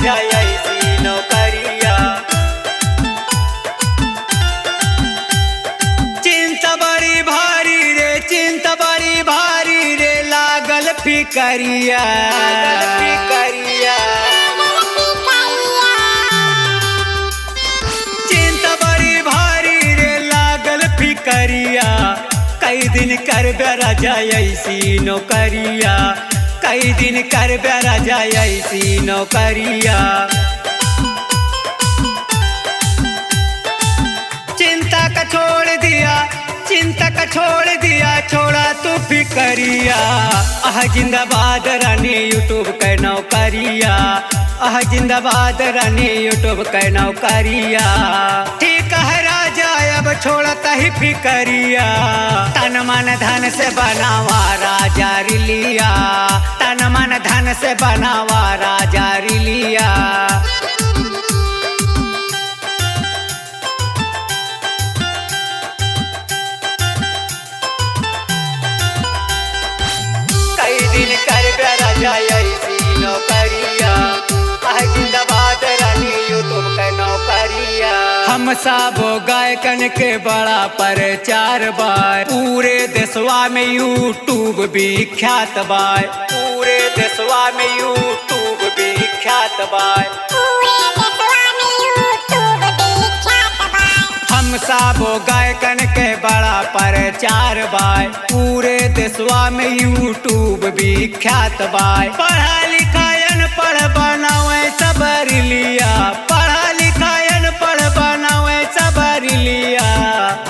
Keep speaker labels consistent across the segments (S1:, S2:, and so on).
S1: राजा ऐसी नौकरिया। चिंता बड़ी भारी रे, चिंता बड़ी भारी रे, लागल फिकरिया, फिकरिया। चिंता बड़ी भारी रे, लागल फिकरिया, कई दिन करबे राजा ऐसी नौकरिया, कई दिन करबे राजा ऐसी नौकरिया। चिंता का छोड़ दिया, चिंता का छोड़ दिया, छोड़ा तू फिकरिया। आह जिंदाबाद रानी यूट्यूब के नौकरिया, आह जिंदाबाद रानी यूट्यूब के नौकरिया। ठीक है राजा अब छोड़ता ही फिकरिया, तन मन धन से बनावा राजा रिलिया, तन मन धन से बनावा राजा रिलिया। कई दिन करबे राजा ऐसी नौकरिया, आह जिंदाबाद रानी यूट्यूब के नौकरिया। हम सब गायकन के बड़ा प्रचार बाय, पूरे देशवा में यूट्यूब विख्यात बाय, पूरे देशवा में यूट्यूब विख्यात बाय। हम सब गायकन के बड़ा प्रचार बाय, पूरे देशवा में यूट्यूब विख्यात बाय। पढ़ा लिखा अनपढ़ बनावे सबर लिया, पढ़ा लिखा अनपढ़ बनावे सबर लिया।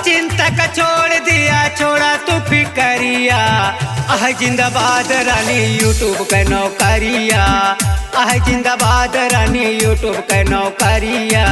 S1: चिंता का छोड़ दिया, छोड़ा तू फिकरिया। आह जिंदाबाद रानी यूट्यूब के नौकरिया, आह जिंदाबाद रानी यूट्यूब के नौकरिया।